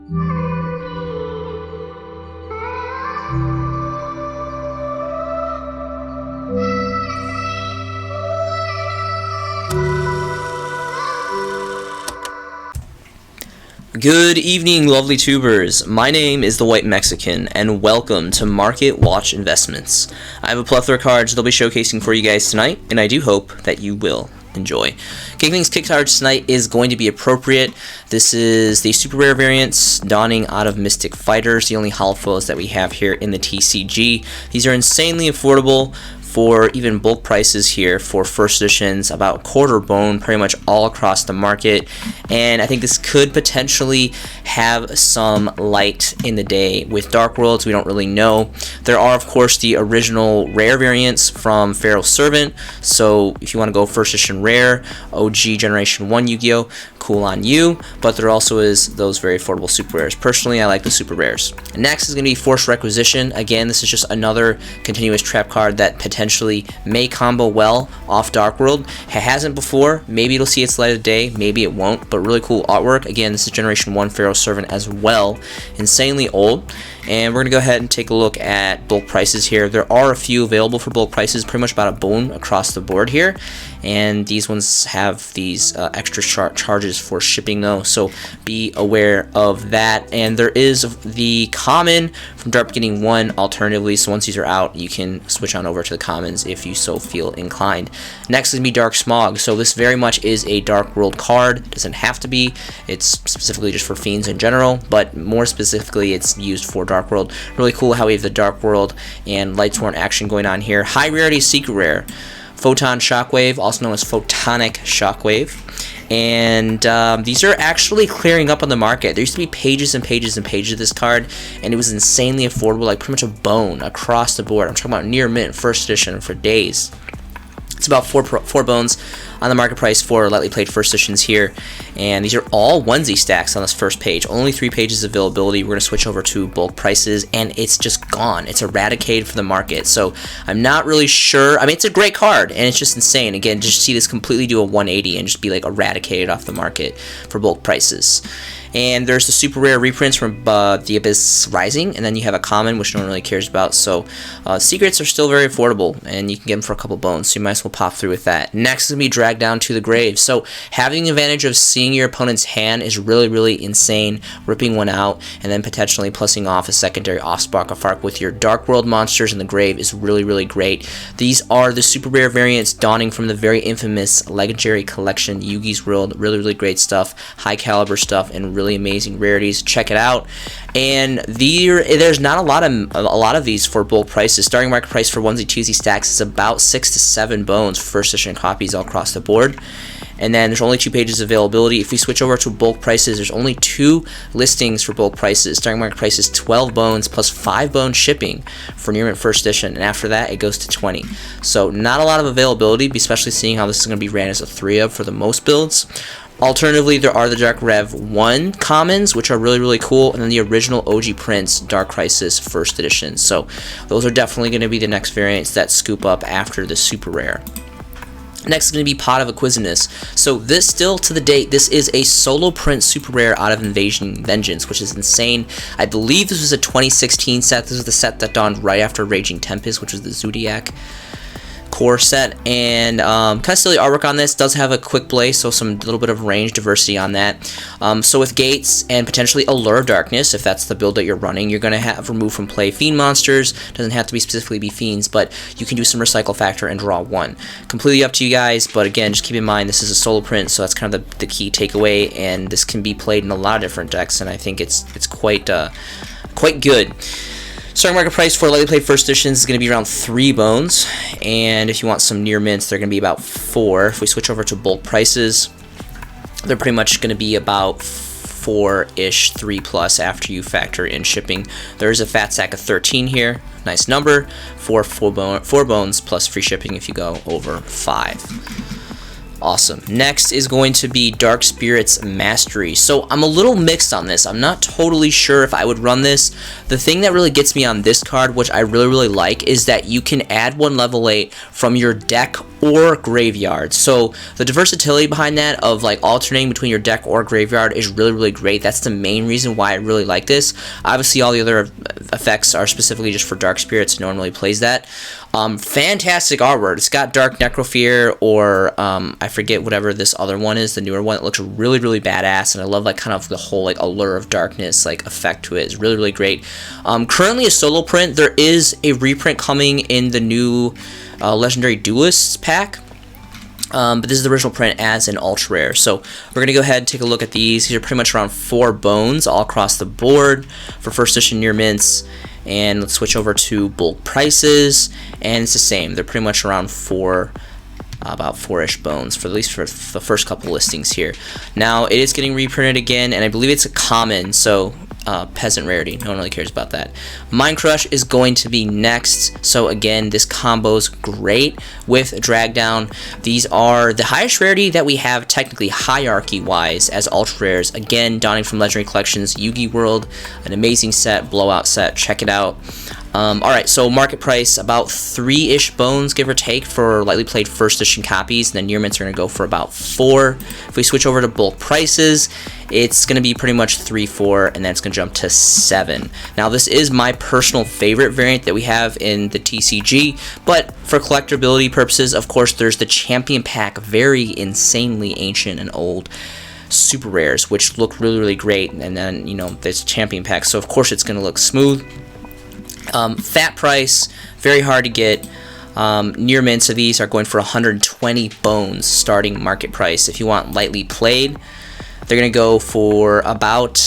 Good evening, lovely tubers. My name is the White Mexican, and welcome to Market Watch Investments. I have a plethora of cards that I'll be showcasing for you guys tonight, and I do hope that you will enjoy. Kicking things kick cards tonight is going to be appropriate. This is the super rare variants dawning out of Mystic Fighters, the only holo foils that we have here in the TCG. These are insanely affordable for even bulk prices here for first editions, about quarter bone pretty much all across the market, and I think this could potentially have some light in the day with Dark Worlds. We don't really know. There are of course the original rare variants from Pharaoh's Servant, so if you want to go first edition rare, OG Generation 1 Yu-Gi-Oh! Cool on you, but there also is those very affordable super rares. Personally, I like the super rares. Next is going to be Forced Requisition. Again, this is just another continuous trap card that potentially may combo well off Dark World. It hasn't before. Maybe it'll see its light of day, maybe it won't, but really cool artwork. Again, this is Generation 1 Pharaoh's Servant as well. Insanely old. And we're going to go ahead and take a look at bulk prices here. There are a few available for bulk prices, pretty much about a bone across the board here. And these ones have these extra charges for shipping though, so be aware of that. And there is the common from Dark Beginning 1 alternatively, so once these are out, you can switch on over to the commons if you so feel inclined. Next is going to be Dark Smog. So this very much is a Dark World card. It doesn't have to be. It's specifically just for fiends in general, but more specifically it's used for Dark World. Really cool how we have the Dark World and Lightsworn action going on here. High rarity secret rare. Photon Shockwave, also known as Photonic Shockwave. And these are actually clearing up on the market. There used to be pages and pages and pages of this card, and it was insanely affordable, like pretty much a bone across the board. I'm talking about near mint, first edition for days. It's about four bones on the market price for lightly played first editions here, and these are all onesie stacks on this first page. Only 3 pages of availability. We're going to switch over to bulk prices, and it's just gone. It's eradicated from the market, so I'm not really sure. I mean, it's a great card, and it's just insane. Again, just see this completely do a 180 and just be like eradicated off the market for bulk prices. And there's the super rare reprints from the Abyss Rising, and then you have a common, which no one really cares about. So secrets are still very affordable, and you can get them for a couple bones, so you might as well pop through with that. Next is going to be Dragged Down to the Grave. So having the advantage of seeing your opponent's hand is really, really insane. Ripping one out, and then potentially plussing off a secondary Offspark of Arc with your Dark World monsters in the grave is really, really great. These are the super rare variants dawning from the very infamous Legendary Collection, Yugi's World. Really, really great stuff. High caliber stuff, and really amazing rarities. Check it out. And there's not a lot of these for bulk prices. Starting market price for onesie twosie stacks is about 6 to 7 bones for first edition copies all across the board. And then there's only 2 pages of availability. If we switch over to bulk prices, there's only 2 listings for bulk prices. Starting market price is 12 bones plus 5 bone shipping for near mint first edition, and after that it goes to 20. So not a lot of availability, especially seeing how this is going to be ran as a 3 of for the most builds. Alternatively, there are the Dark Rev 1 commons, which are really, really cool, and then the original OG prints, Dark Crisis first edition. So those are definitely going to be the next variants that scoop up after the super rare. Next is going to be Pot of Acquisitiveness. So this still to the date, this is a solo print super rare out of Invasion Vengeance, which is insane. I believe this was a 2016 set. This was the set that dawned right after Raging Tempest, which was the Zodiac core set, and kind of silly artwork on this. Does have a quick blaze, so some little bit of range diversity on that. So with gates and potentially Allure of Darkness, if that's the build that you're running, you're going to have remove from play fiend monsters. Doesn't have to be specifically be fiends, but you can do some recycle factor and draw 1. Completely up to you guys, but again, just keep in mind this is a solo print, so that's kind of the key takeaway, and this can be played in a lot of different decks, and I think it's quite good. Starting market price for lightly played first editions is going to be around 3 bones, and if you want some near mints, they're going to be about 4. If we switch over to bulk prices, they're pretty much going to be about 4-ish, 3+ after you factor in shipping. There is a fat sack of 13 here, nice number, 4 bones plus free shipping if you go over 5. Awesome. Next is going to be Dark Spirit's Mastery. So I'm a little mixed on this. I'm not totally sure if I would run this. The thing that really gets me on this card, which I really like, is that you can add 1 level 8 from your deck or graveyard. So the versatility behind that of like alternating between your deck or graveyard is really, really great. That's the main reason why I really like this. Obviously all the other effects are specifically just for Dark Spirits. No one really plays that. Fantastic artwork. It's got Dark Necrofear, or I forget whatever this other one is, the newer one. It looks really, really badass, and I love like kind of the whole like allure of darkness like effect to it. It's really, really great. Currently a solo print. There is a reprint coming in the new Legendary Duelists pack. But this is the original print as an ultra rare. So we're going to go ahead and take a look at these. These are pretty much around 4 bones all across the board for first edition near mints. And let's switch over to bulk prices, and it's the same. They're pretty much around 4, about 4-ish bones, for at least for the first couple listings here. Now it is getting reprinted again, and I believe it's a common, so peasant rarity. No one really cares about that. Mind Crush is going to be next. So again, this combo's great with Drag Down. These are the highest rarity that we have technically hierarchy wise as ultra rares. Again, dawning from Legendary Collections, Yu-Gi World, an amazing set, blowout set. Check it out. Alright, so market price about 3-ish bones, give or take, for lightly played first edition copies, and then near mints are going to go for about 4. If we switch over to bulk prices, it's going to be pretty much 3, 4, and then it's going to jump to 7. Now this is my personal favorite variant that we have in the TCG, but for collectability purposes, of course, there's the Champion Pack, very insanely ancient and old super rares, which look really, really great, and then, you know, there's Champion Pack, so of course it's going to look smooth. Fat price, very hard to get. Near mints of these are going for 120 bones starting market price. If you want lightly played, they're going to go for about,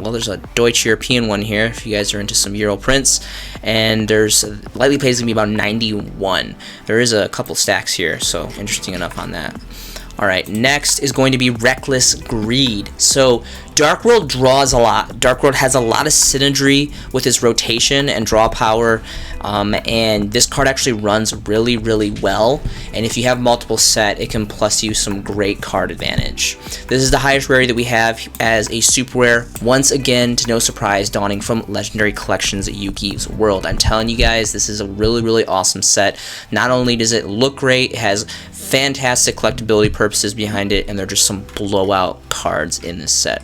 well, there's a Deutsch European one here if you guys are into some Euro prints, and there's lightly played is going to be about 91. There is a couple stacks here, so interesting enough on that. Alright, next is going to be Reckless Greed. So Dark World draws a lot. Dark World has a lot of synergy with its rotation and draw power, and this card actually runs really, really well, and if you have multiple set, it can plus you some great card advantage. This is the highest rarity that we have as a super rare, once again, to no surprise, dawning from Legendary Collections Yu-Gi's World. I'm telling you guys, this is a really, really awesome set. Not only does it look great, it has fantastic collectability purposes behind it, and they're just some blowout cards in this set.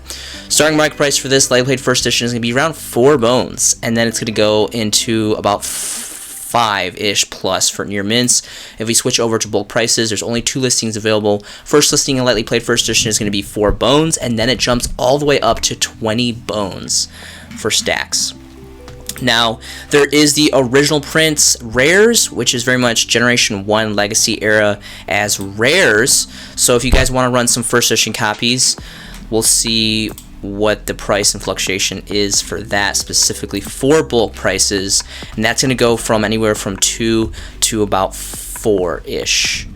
Starting market price for this lightly played first edition is going to be around 4 bones, and then it's going to go into about 5-ish plus for near mints. If we switch over to bulk prices, there's only 2 listings available. First listing in lightly played first edition is going to be 4 bones, and then it jumps all the way up to 20 bones for stacks. Now, there is the original prints rares, which is very much Generation 1 Legacy era as rares. So if you guys want to run some first edition copies, we'll see what the price and fluctuation is for that specifically for bulk prices, and that's going to go from anywhere from 2 to about 4-ish.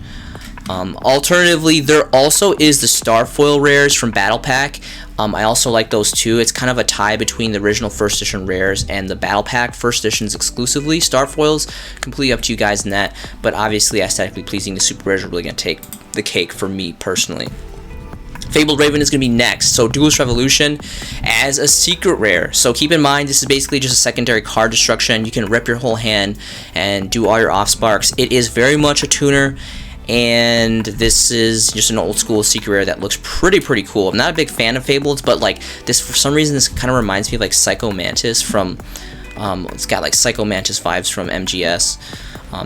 Alternatively, there also is the Starfoil rares from Battle Pack. I also like those too. It's kind of a tie between the original first edition rares and the Battle Pack first editions exclusively. Starfoils, completely up to you guys in that, but obviously aesthetically pleasing, the super rares are really going to take the cake for me personally. Fabled Raven is going to be next. So Duelist Revolution as a secret rare. So keep in mind, this is basically just a secondary card destruction. You can rip your whole hand and do all your off sparks. It is very much a tuner, and this is just an old school secret rare that looks pretty cool. I'm not a big fan of Fabled, but like this, for some reason, this kind of reminds me of like Psycho Mantis from it's got like Psycho Mantis vibes from MGS.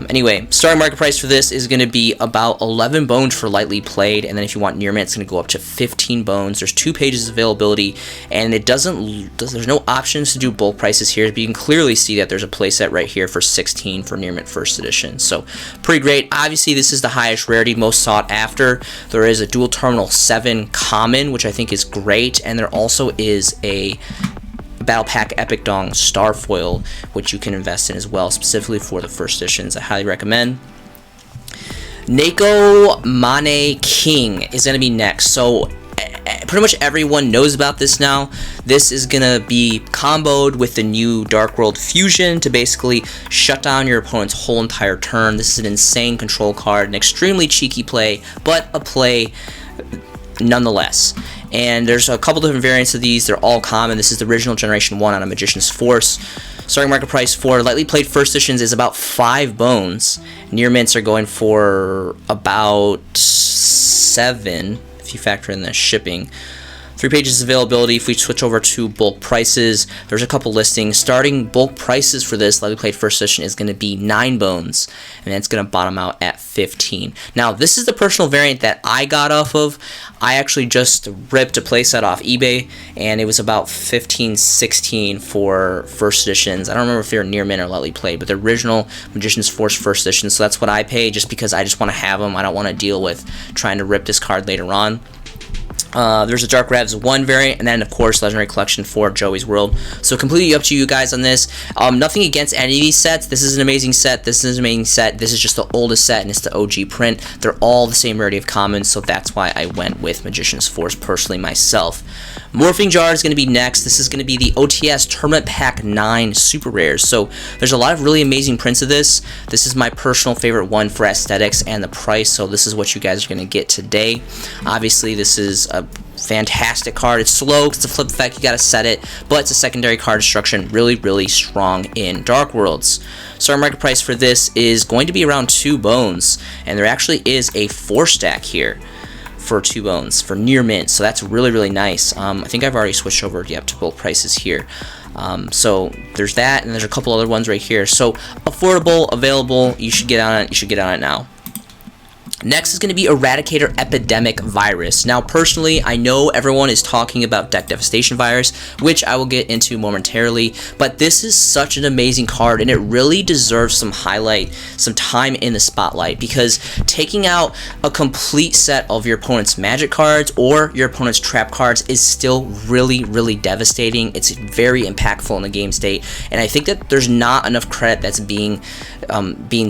Anyway, starting market price for this is going to be about 11 bones for lightly played, and then if you want near mint, it's going to go up to 15 bones. There's 2 pages of availability, and there's no options to do bulk prices here, but you can clearly see that there's a playset right here for 16 for near mint first edition. So pretty great. Obviously, this is the highest rarity, most sought after. There is a dual terminal 7 common, which I think is great, and there also is a Battle Pack Epic Dong Starfoil, which you can invest in as well, specifically for the first editions. I highly recommend. Neko Mane King is going to be next. So pretty much everyone knows about this now. This is going to be comboed with the new Dark World Fusion to basically shut down your opponent's whole entire turn. This is an insane control card, an extremely cheeky play, but a play nonetheless. And there's a couple different variants of these. They're all common. This is the original Generation 1 on a Magician's Force. Starting market price for lightly played first editions is about 5 bones. Near mints are going for about 7 if you factor in the shipping. 3 pages of availability. If we switch over to bulk prices, there's a couple listings. Starting bulk prices for this lightly played first edition is going to be 9 bones, and it's going to bottom out at 15. Now, this is the personal variant that I got off of. I actually just ripped a playset off eBay, and it was about 15, 16 for first editions. I don't remember if they were near mint or lightly played, but the original Magician's Force first edition, so that's what I pay just because I just want to have them. I don't want to deal with trying to rip this card later on. There's a Dark Revs 1 variant, and then of course Legendary Collection for Joey's World. So completely up to you guys on this. Nothing against any of these sets. This is an amazing set. This is an amazing set. This is just the oldest set, and it's the OG print. They're all the same rarity of commons, so that's why I went with Magician's Force personally myself. Morphing Jar is going to be next. This is going to be the OTS Tournament Pack 9 Super Rares. So there's a lot of really amazing prints of this. This is my personal favorite one for aesthetics and the price, so this is what you guys are going to get today. Obviously, this is a fantastic card. It's slow, it's a flip effect, you gotta set it, but it's a secondary card destruction, really strong in Dark Worlds. So our market price for this is going to be around 2 bones, and there actually is a 4-stack here for 2 bones for near mint, so that's really nice. I think I've already switched over to bulk prices here. So there's that, and there's a couple other ones right here. So affordable, available, you should get on it. You should get on it now. Next is going to be Eradicator Epidemic Virus. Now, personally, I know everyone is talking about Deck Devastation Virus, which I will get into momentarily, but this is such an amazing card, and it really deserves some highlight, some time in the spotlight, because taking out a complete set of your opponent's magic cards or your opponent's trap cards is still really devastating. It's very impactful in the game state, and I think that there's not enough credit that's being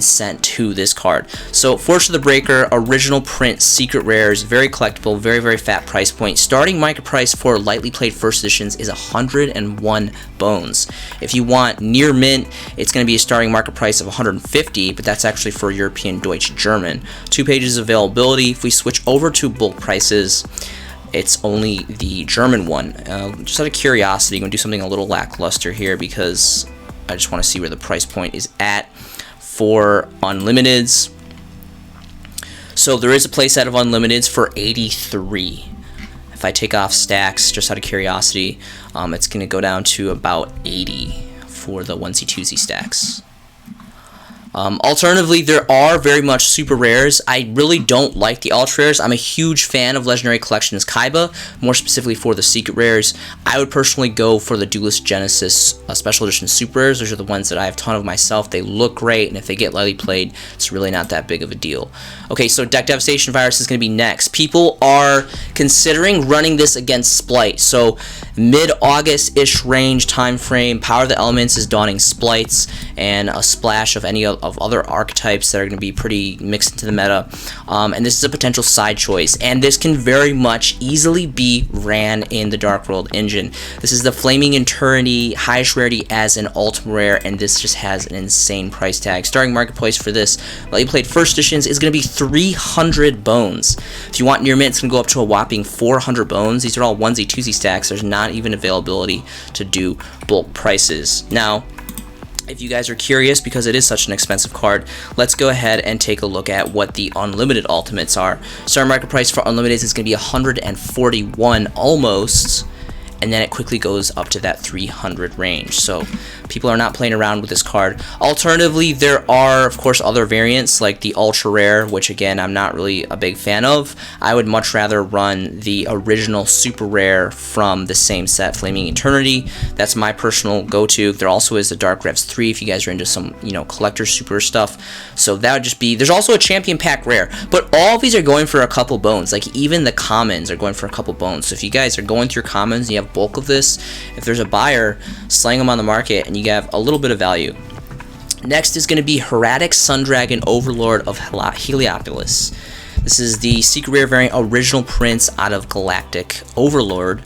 sent to this card. So, Force of the Breaker, original print, secret rares, very collectible, very fat price point. Starting market price for lightly played first editions is 101 bones. If you want near mint, it's going to be a starting market price of 150, but that's actually for European Deutsch German. 2 pages of availability. If we switch over to bulk prices, it's only the German one. Just out of curiosity, I'm going to do something a little lackluster here because I just want to see where the price point is at for Unlimiteds. So there is a playset of Unlimiteds for 83. If I take off stacks, just out of curiosity, it's going to go down to about 80 for the 1C2C stacks. Alternatively, there are very much super rares. I really don't like the ultra rares. I'm a huge fan of Legendary Collection's Kaiba, more specifically for the secret rares. I would personally go for the Duelist Genesis Special Edition super rares. Those are the ones that I have a ton of myself. They look great, and if they get lightly played, it's really not that big of a deal. Okay, so Deck Devastation Virus is going to be next. People are considering running this against Splight. So mid-August-ish range time frame, Power of the Elements is donning Splites, and a splash of any of other archetypes that are going to be pretty mixed into the meta, and this is a potential side choice, and this can very much easily be ran in the Dark World engine. This is the Flaming Eternity, highest rarity as an ultimate rare, and this just has an insane price tag. Starting market price for this lightly played first editions is going to be 300 bones. If you want near mint, it's going to go up to a whopping 400 bones. These are all 1Z, 2Z stacks. There's not even availability to do bulk prices. Now, if you guys are curious, because it is such an expensive card, let's go ahead and take a look at what the unlimited ultimates are. Starting market price for unlimited is going to be 141 almost, and then it quickly goes up to that 300 range. So people are not playing around with this card. Alternatively, there are of course other variants like the ultra rare, which again I'm not really a big fan of. I would much rather run the original super rare from the same set, Flaming Eternity. That's my personal go-to. There also is the Dark Revs 3 if you guys are into some, you know, collector super stuff. So that would just be, there's also a champion pack rare, but all of these are going for a couple bones. Like even the commons are going for a couple bones. So if you guys are going through commons and you have bulk of this, if there's a buyer, slang them on the market and you have a little bit of value. Next is going to be Herradic Sun Dragon Overlord of Heliopolis. This is the secret rare variant original prints out of Galactic Overlord,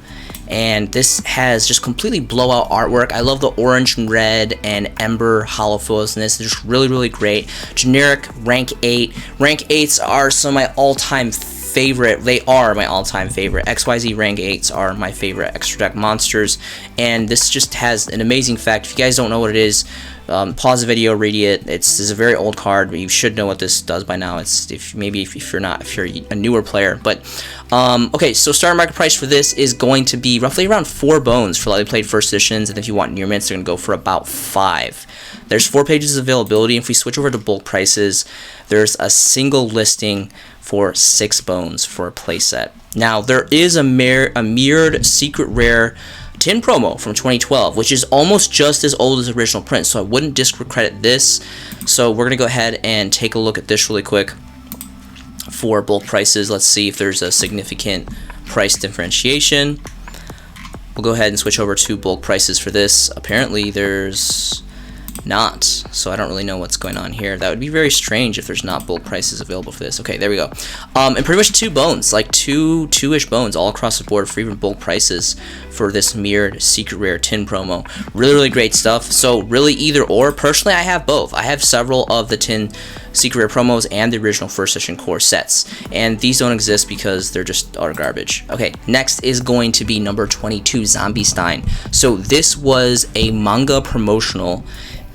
and this has just completely blowout artwork. I love the orange and red and ember hollow foils in this. They're just really great. Generic rank 8. Rank 8s are some of my all-time favorite, they are my all-time favorite. XYZ rank 8s are my favorite extra deck monsters, and this just has an amazing effect. If you guys don't know what it is, pause the video, read it. This is a very old card, but you should know what this does by now. It's if you're a newer player. But okay, so starting market price for this is going to be roughly around 4 bones for lightly played first editions, and if you want near mints, they're gonna go for about 5. There's 4 pages of availability. If we switch over to bulk prices, there's a single listing for 6 bones for a playset. Now there is a mirrored secret rare tin promo from 2012, which is almost just as old as the original print, so I wouldn't discredit this. So we're gonna go ahead and take a look at this really quick for bulk prices. Let's see if there's a significant price differentiation. We'll go ahead and switch over to bulk prices for this. Apparently there's not, so I don't really know what's going on here. That would be very strange if there's not bulk prices available for this. Okay, there we go. And pretty much 2 bones, like two-ish bones all across the board for even bulk prices for this mirrored secret rare tin promo. Really great stuff. So really either or. Personally, I have both. I have several of the tin secret rare promos and the original first edition core sets, and these don't exist because they're just utter garbage. Okay, next is going to be number 22, Zombie Stein. So this was a manga promotional,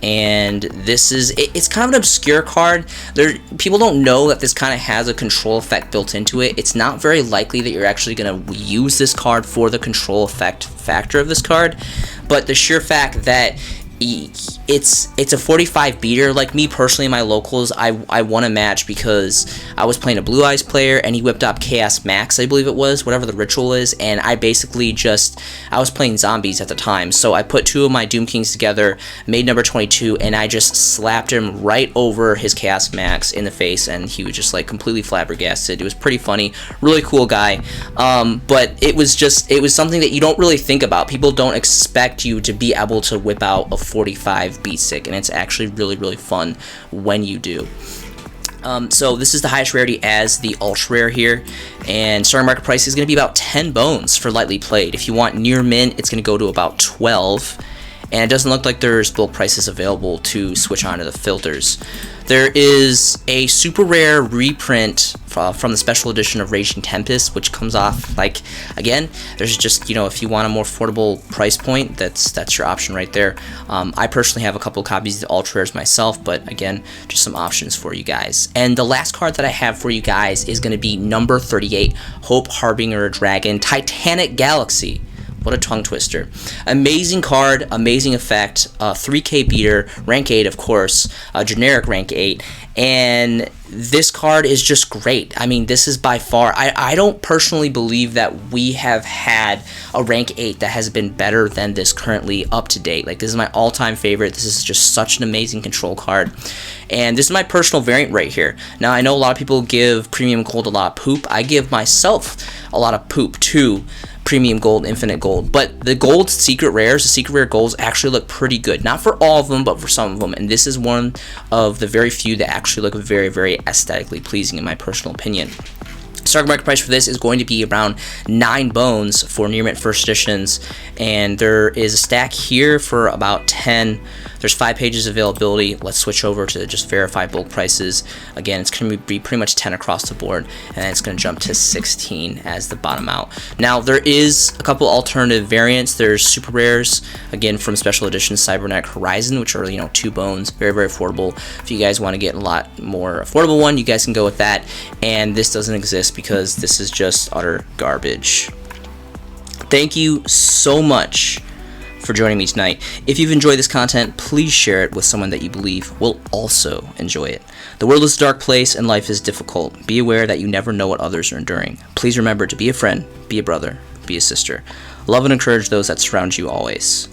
and this is it's kind of an obscure card. People don't know that this kind of has a control effect built into it. It's not very likely that you're actually going to use this card for the control effect factor of this card, but the sheer fact that it's a 45 beater. Like me personally in my locals, I won a match because I was playing a Blue Eyes player and he whipped up Chaos Max, I believe it was, whatever the ritual is, and I basically I was playing zombies at the time, so I put 2 of my Doom Kings together, made number 22, and I just slapped him right over his Chaos Max in the face, and he was just like completely flabbergasted. It was pretty funny, really cool guy, but it was something that you don't really think about. People don't expect you to be able to whip out a 45 beat stick, and it's actually really fun when you do. So this is the highest rarity as the ultra rare here, and starting market price is going to be about 10 bones for lightly played. If you want near mint, it's going to go to about 12, and it doesn't look like there's bulk prices available to switch onto the filters. There is a super rare reprint from the special edition of Raging Tempest, which comes off, like, again, there's just, if you want a more affordable price point, that's your option right there. I personally have a couple copies of the ultra rares myself, but again, just some options for you guys. And the last card that I have for you guys is going to be number 38, Hope Harbinger Dragon, Titanic Galaxy. What a tongue twister. Amazing card, amazing effect, 3K beater, rank 8 of course, generic rank 8, and this card is just great. I mean, this is by far, I don't personally believe that we have had a rank 8 that has been better than this currently up to date. Like, this is my all-time favorite. This is just such an amazing control card, and this is my personal variant right here. Now, I know a lot of people give Premium Gold a lot of poop. I give myself a lot of poop too. Premium Gold, Infinite Gold, but the gold secret rares, the secret rare golds actually look pretty good. Not for all of them, but for some of them, and this is one of the very few that actually look very aesthetically pleasing in my personal opinion. Starting market price for this is going to be around 9 bones for near mint first editions, and there is a stack here for about 10. There's 5 pages of availability. Let's switch over to just verify bulk prices. Again, it's going to be pretty much 10 across the board, and then it's going to jump to 16 as the bottom out. Now, there is a couple alternative variants. There's super rares, again, from special edition Cybernetic Horizon, which are, 2 bones, very affordable. If you guys want to get a lot more affordable one, you guys can go with that, and this doesn't exist because this is just utter garbage. Thank you so much for joining me tonight. If you've enjoyed this content, please share it with someone that you believe will also enjoy it. The world is a dark place and life is difficult. Be aware that you never know what others are enduring. Please remember to be a friend, be a brother, be a sister. Love and encourage those that surround you always.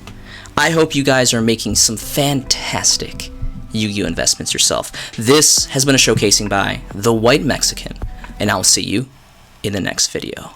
I hope you guys are making some fantastic Yu-Gi-Oh! Investments yourself. This has been a showcasing by The White Mexican, and I will see you in the next video.